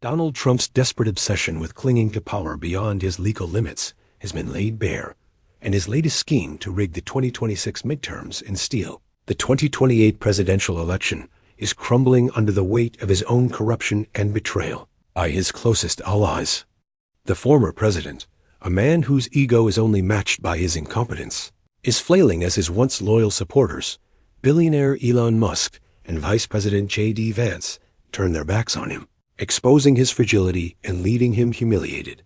Donald Trump's desperate obsession with clinging to power beyond his legal limits has been laid bare, and his latest scheme to rig the 2026 midterms and steal the 2028 presidential election is crumbling under the weight of his own corruption and betrayal by his closest allies. The former president, a man whose ego is only matched by his incompetence, is flailing as his once loyal supporters, billionaire Elon Musk and Vice President JD Vance, turn their backs on him, exposing his fragility and leaving him humiliated.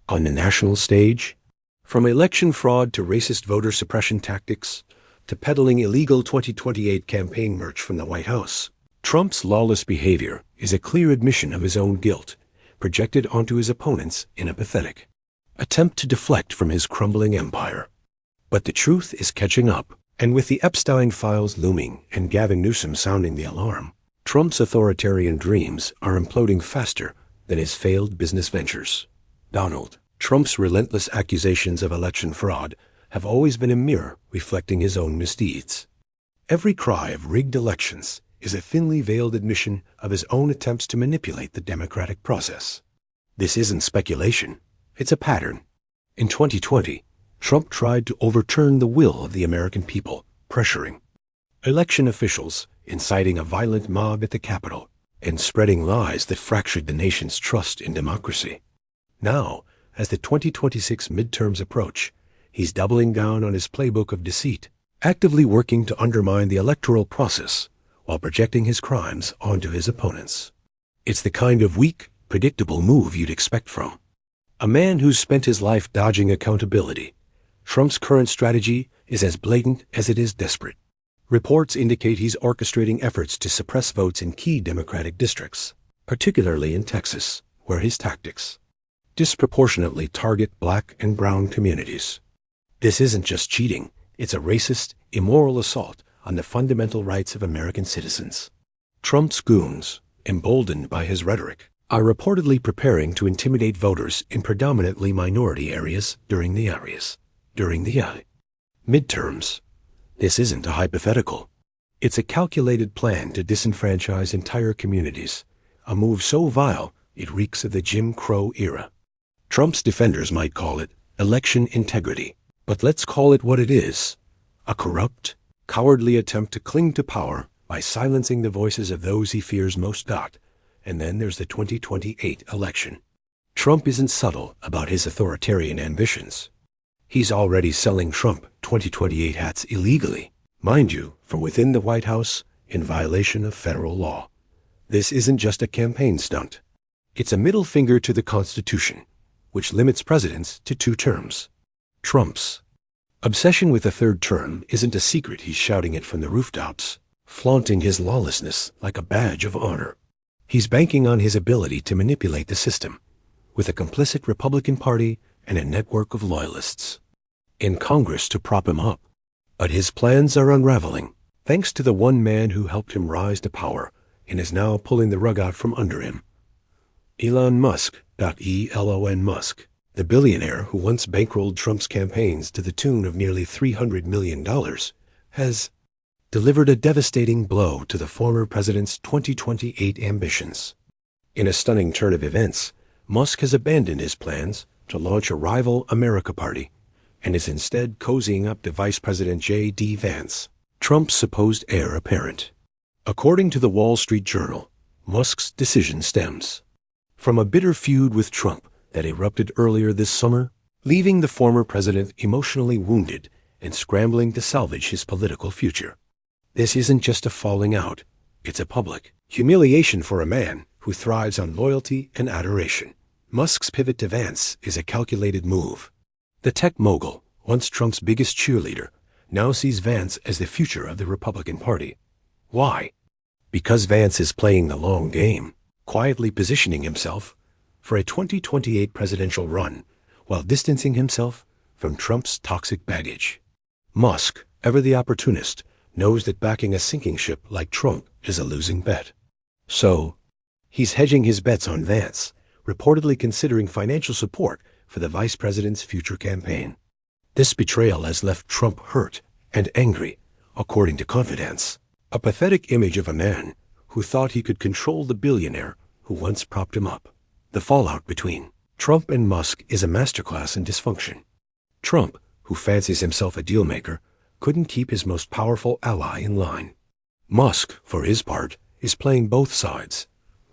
On the national stage, from election fraud to racist voter suppression tactics, to peddling illegal 2028 campaign merch from the White House, Trump's lawless behavior is a clear admission of his own guilt, projected onto his opponents in a pathetic attempt to deflect from his crumbling empire. But the truth is catching up, and with the Epstein files looming and Gavin Newsom sounding the alarm, Trump's authoritarian dreams are imploding faster than his failed business ventures. Donald Trump's relentless accusations of election fraud have always been a mirror reflecting his own misdeeds. Every cry of rigged elections is a thinly veiled admission of his own attempts to manipulate the democratic process. This isn't speculation, it's a pattern. In 2020, Trump tried to overturn the will of the American people, pressuring election officials, inciting a violent mob at the Capitol, and spreading lies that fractured the nation's trust in democracy. Now, as the 2026 midterms approach, he's doubling down on his playbook of deceit, actively working to undermine the electoral process while projecting his crimes onto his opponents. It's the kind of weak, predictable move you'd expect from a man who's spent his life dodging accountability. Trump's current strategy is as blatant as it is desperate. Reports indicate he's orchestrating efforts to suppress votes in key Democratic districts, particularly in Texas, where his tactics disproportionately target black and brown communities. This isn't just cheating, it's a racist, immoral assault on the fundamental rights of American citizens. Trump's goons, emboldened by his rhetoric, are reportedly preparing to intimidate voters in predominantly minority areas during the midterms. This isn't a hypothetical. It's a calculated plan to disenfranchise entire communities, a move so vile it reeks of the Jim Crow era. Trump's defenders might call it election integrity, but let's call it what it is: a corrupt, cowardly attempt to cling to power by silencing the voices of those he fears most. And then there's the 2028 election. Trump isn't subtle about his authoritarian ambitions. He's already selling Trump 2028 hats illegally, mind you, from within the White House in violation of federal law. This isn't just a campaign stunt. It's a middle finger to the Constitution, which limits presidents to 2 terms. Trump's obsession with a 3rd term isn't a secret. He's shouting it from the rooftops, flaunting his lawlessness like a badge of honor. He's banking on his ability to manipulate the system, with a complicit Republican Party and a network of loyalists in Congress to prop him up. But his plans are unraveling, thanks to the one man who helped him rise to power and is now pulling the rug out from under him. Elon Musk, Elon Musk, the billionaire who once bankrolled Trump's campaigns to the tune of nearly $300 million, has delivered a devastating blow to the former president's 2028 ambitions. In a stunning turn of events, Musk has abandoned his plans to launch a rival America Party and is instead cozying up to Vice President JD Vance, Trump's supposed heir apparent. According to the Wall Street Journal, Musk's decision stems from a bitter feud with Trump that erupted earlier this summer, leaving the former president emotionally wounded and scrambling to salvage his political future. This isn't just a falling out, it's a public humiliation for a man who thrives on loyalty and adoration. Musk's pivot to Vance is a calculated move. The tech mogul, once Trump's biggest cheerleader, now sees Vance as the future of the Republican Party. Why? Because Vance is playing the long game, quietly positioning himself for a 2028 presidential run while distancing himself from Trump's toxic baggage. Musk, ever the opportunist, knows that backing a sinking ship like Trump is a losing bet. So, he's hedging his bets on Vance, reportedly considering financial support for the vice president's future campaign. This betrayal has left Trump hurt and angry, according to Confidence, a pathetic image of a man who thought he could control the billionaire who once propped him up. The fallout between Trump and Musk is a masterclass in dysfunction. Trump, who fancies himself a dealmaker, couldn't keep his most powerful ally in line. Musk, for his part, is playing both sides,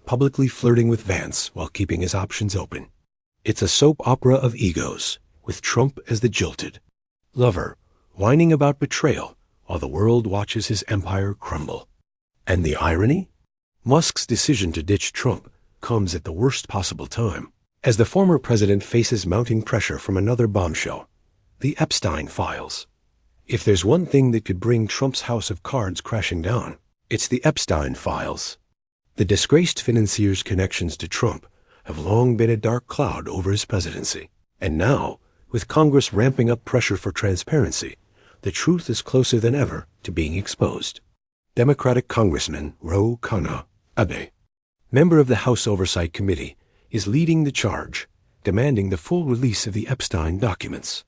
publicly flirting with Vance while keeping his options open. It's a soap opera of egos, with Trump as the jilted lover, whining about betrayal while the world watches his empire crumble. And the irony? Musk's decision to ditch Trump comes at the worst possible time, as the former president faces mounting pressure from another bombshell, the Epstein files. If there's one thing that could bring Trump's house of cards crashing down, it's the Epstein files. The disgraced financier's connections to Trump have long been a dark cloud over his presidency. And now, with Congress ramping up pressure for transparency, the truth is closer than ever to being exposed. Democratic Congressman Khanna, member of the House Oversight Committee, is leading the charge, demanding the full release of the Epstein documents.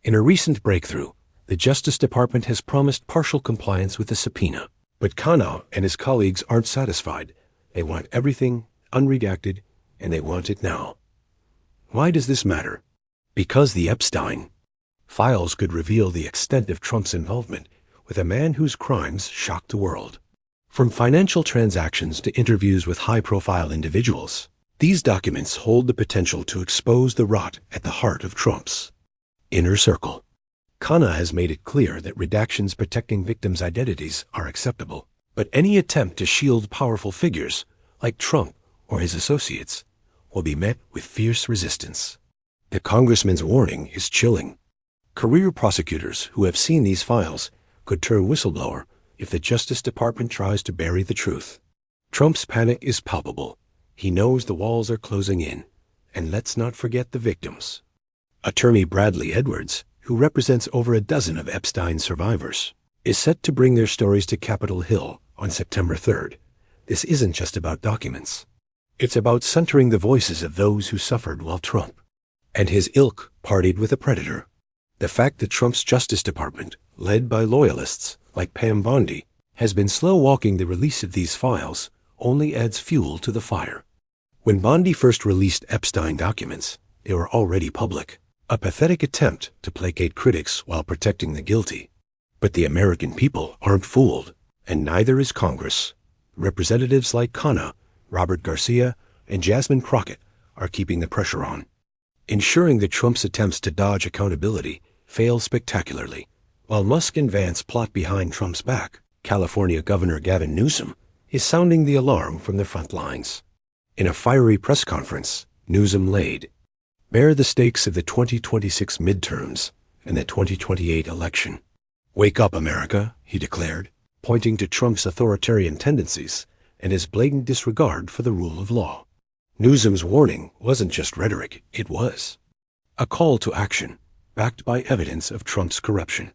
In a recent breakthrough, the Justice Department has promised partial compliance with the subpoena. But Khanna and his colleagues aren't satisfied. They want everything unredacted, and they want it now. Why does this matter? Because the Epstein files could reveal the extent of Trump's involvement with a man whose crimes shocked the world. From financial transactions to interviews with high-profile individuals, these documents hold the potential to expose the rot at the heart of Trump's inner circle. Khanna has made it clear that redactions protecting victims' identities are acceptable, but any attempt to shield powerful figures, like Trump or his associates, will be met with fierce resistance. The congressman's warning is chilling. Career prosecutors who have seen these files could turn whistleblower if the Justice Department tries to bury the truth. Trump's panic is palpable. He knows the walls are closing in, and let's not forget the victims. Attorney Bradley Edwards, who represents over a dozen of Epstein survivors, is set to bring their stories to Capitol Hill on September 3rd. This isn't just about documents. It's about centering the voices of those who suffered while Trump and his ilk partied with a predator. The fact that Trump's Justice Department, led by loyalists like Pam Bondi, has been slow-walking the release of these files only adds fuel to the fire. When Bondi first released Epstein documents, they were already public, a pathetic attempt to placate critics while protecting the guilty. But the American people aren't fooled, and neither is Congress. Representatives like Khanna, Robert Garcia, and Jasmine Crockett are keeping the pressure on, ensuring that Trump's attempts to dodge accountability fail spectacularly. While Musk and Vance plot behind Trump's back, California Governor Gavin Newsom is sounding the alarm from the front lines. In a fiery press conference, Newsom laid bare the stakes of the 2026 midterms and the 2028 election. "Wake up, America," he declared, pointing to Trump's authoritarian tendencies and his blatant disregard for the rule of law. Newsom's warning wasn't just rhetoric, it was a call to action, backed by evidence of Trump's corruption.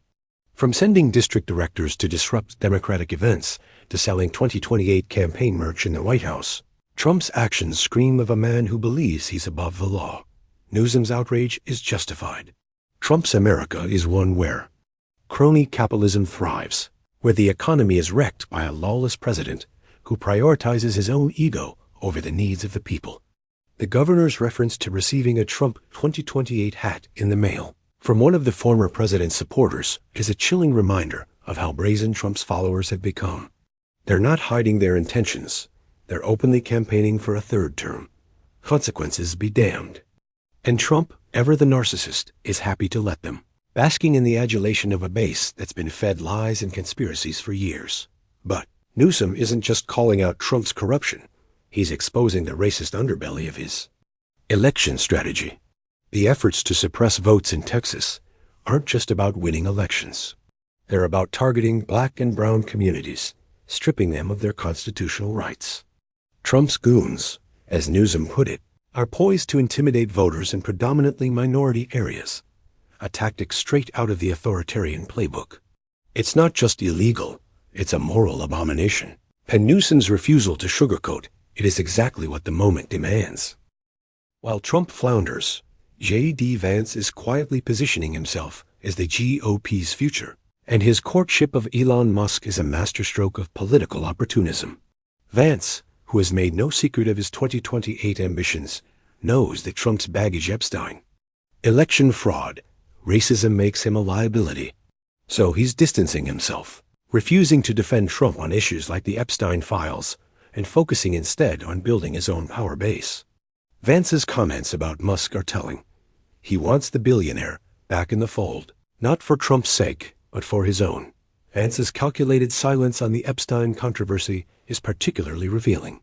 From sending district directors to disrupt Democratic events to selling 2028 campaign merch in the White House, Trump's actions scream of a man who believes he's above the law. Newsom's outrage is justified. Trump's America is one where crony capitalism thrives, where the economy is wrecked by a lawless president who prioritizes his own ego over the needs of the people. The governor's reference to receiving a Trump 2028 hat in the mail from one of the former president's supporters is a chilling reminder of how brazen Trump's followers have become. They're not hiding their intentions. They're openly campaigning for a third term. Consequences be damned. And Trump, ever the narcissist, is happy to let them, basking in the adulation of a base that's been fed lies and conspiracies for years. But Newsom isn't just calling out Trump's corruption. He's exposing the racist underbelly of his election strategy. The efforts to suppress votes in Texas aren't just about winning elections. They're about targeting black and brown communities, stripping them of their constitutional rights. Trump's goons, as Newsom put it, are poised to intimidate voters in predominantly minority areas, a tactic straight out of the authoritarian playbook. It's not just illegal, it's a moral abomination. And Newsom's refusal to sugarcoat it is exactly what the moment demands. While Trump flounders, JD Vance is quietly positioning himself as the GOP's future, and his courtship of Elon Musk is a masterstroke of political opportunism. Vance, who has made no secret of his 2028 ambitions, knows that Trump's baggage Epstein. Election fraud, racism makes him a liability. So he's distancing himself, refusing to defend Trump on issues like the Epstein files, and focusing instead on building his own power base. Vance's comments about Musk are telling. He wants the billionaire back in the fold, not for Trump's sake, but for his own. Vance's calculated silence on the Epstein controversy is particularly revealing.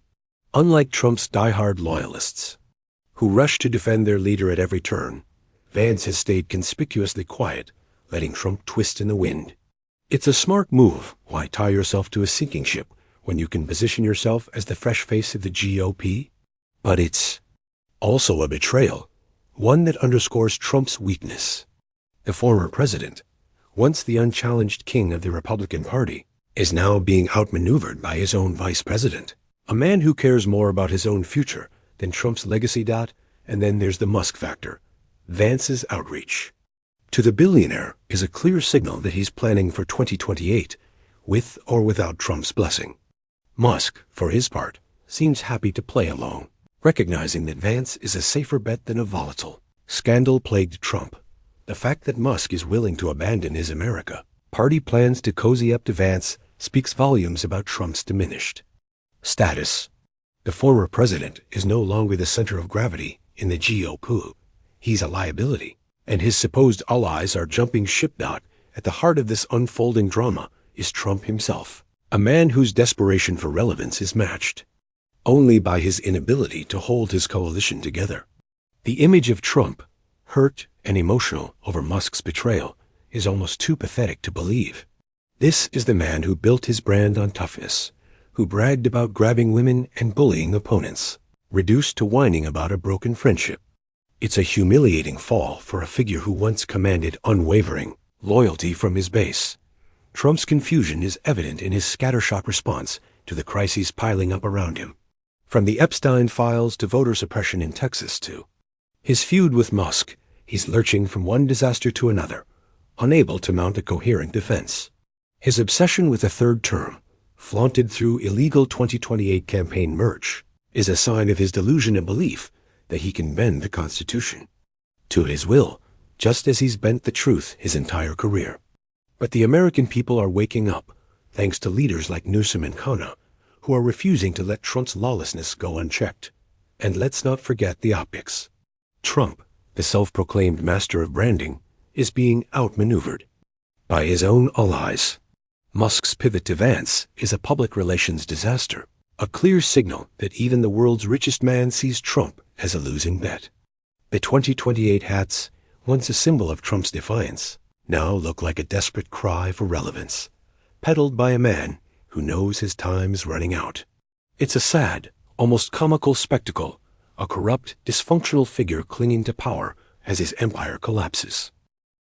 Unlike Trump's diehard loyalists, who rush to defend their leader at every turn, Vance has stayed conspicuously quiet, letting Trump twist in the wind. It's a smart move. Why tie yourself to a sinking ship when you can position yourself as the fresh face of the GOP? But it's also a betrayal, one that underscores Trump's weakness. The former president, once the unchallenged king of the Republican Party, is now being outmaneuvered by his own vice president, a man who cares more about his own future than Trump's legacy. And then there's the Musk factor, Vance's outreach to the billionaire is a clear signal that he's planning for 2028, with or without Trump's blessing. Musk, for his part, seems happy to play along, recognizing that Vance is a safer bet than a volatile, scandal-plagued Trump. The fact that Musk is willing to abandon his America party plans to cozy up to Vance speaks volumes about Trump's diminished status. The former president is no longer the center of gravity in the GOP. He's a liability, and his supposed allies are jumping ship. At the heart of this unfolding drama is Trump himself, a man whose desperation for relevance is matched only by his inability to hold his coalition together. The image of Trump, hurt and emotional over Musk's betrayal, is almost too pathetic to believe. This is the man who built his brand on toughness, who bragged about grabbing women and bullying opponents, reduced to whining about a broken friendship. It's a humiliating fall for a figure who once commanded unwavering loyalty from his base. Trump's confusion is evident in his scattershot response to the crises piling up around him. From the Epstein files to voter suppression in Texas to his feud with Musk, he's lurching from one disaster to another, unable to mount a coherent defense. His obsession with a third term, flaunted through illegal 2028 campaign merch, is a sign of his delusion and belief that he can bend the Constitution to his will, just as he's bent the truth his entire career. But the American people are waking up, thanks to leaders like Newsom and Khanna, who are refusing to let Trump's lawlessness go unchecked. And let's not forget the optics. Trump, the self-proclaimed master of branding, is being outmaneuvered by his own allies. Musk's pivot to Vance is a public relations disaster, a clear signal that even the world's richest man sees Trump as a losing bet. The 2028 hats, once a symbol of Trump's defiance, now look like a desperate cry for relevance, peddled by a man who knows his time's running out. It's a sad, almost comical spectacle, a corrupt, dysfunctional figure clinging to power as his empire collapses.